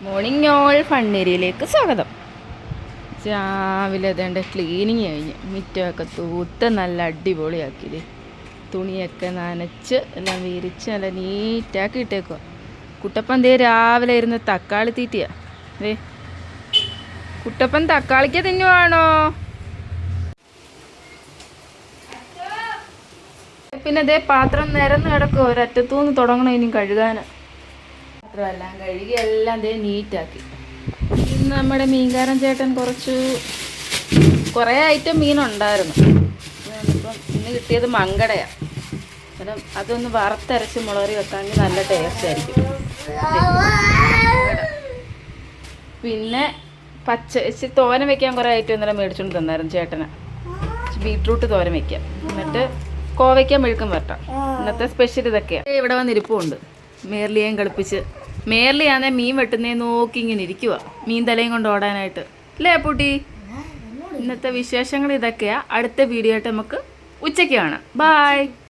Morning all ഫണ്ണേരിയയിലേക്ക് സ്വാഗതം. രാവിലെ അതേണ്ട cleaning കഴിഞ്ഞ് മുറ്റമൊക്കെ തൂത്ത് നല്ല അടിപൊളിയാക്കിയില്ലേ. തുണിയൊക്കെ നനച്ച് എല്ലാം വിരിച്ച് നല്ല നീറ്റാക്കി ഇട്ടേക്കുക. കുട്ടപ്പൻ ദേ രാവിലെ ഇരുന്ന് തക്കാളി തീറ്റിയാ. ദേ കുട്ടപ്പൻ തക്കാളിക്ക് തിന്നുവാണോ? പിന്നെ ദേ പാത്രം നിരന്ന് കിടക്കുക. ഒരറ്റത്തുനിന്ന് തുടങ്ങണം ഇനി കഴുകാൻ. പാത്രമെല്ലാം കഴുകി എല്ലാം ദേ നീറ്റാക്കി. ഇന്ന് നമ്മുടെ മീൻകാരൻ ചേട്ടൻ കുറേ ഐറ്റം മീനുണ്ടായിരുന്നു. ഇപ്പം ഇന്ന് കിട്ടിയത് മങ്കടയാണ്. അന്നേരം അതൊന്ന് വറുത്തരച്ച് മുളകറി വെക്കാമെങ്കിൽ നല്ല ടേസ്റ്റ് ആയിരിക്കും. പിന്നെ ഇച്ചിരി തോരൻ വെക്കാൻ കുറേ ഐറ്റം ഇന്നലെ മേടിച്ചുകൊണ്ട് തന്നായിരുന്നു ചേട്ടന്. ബീട്രൂട്ട് തോരൻ വെക്കാം, എന്നിട്ട് കോവയ്ക്കാൻ മെഴുക്കും വരട്ടാം. ഇന്നത്തെ സ്പെഷ്യൽ ഇതൊക്കെയാണ്. ഇവിടെ വന്നിരിപ്പുണ്ട് മേർലിയേയും കളിപ്പിച്ച്. മേർലിയാണെ മീൻ വെട്ടുന്നേ നോക്കി ഇങ്ങനെ ഇരിക്കുക, മീൻ തലയും കൊണ്ട് ഓടാനായിട്ട്. അല്ലേ പൂട്ടി? ഇന്നത്തെ വിശേഷങ്ങൾ ഇതൊക്കെയാണ്. അടുത്ത വീഡിയോ ആയിട്ട് നമുക്ക് ഉച്ചയ്ക്ക് കാണാം. ബായ്.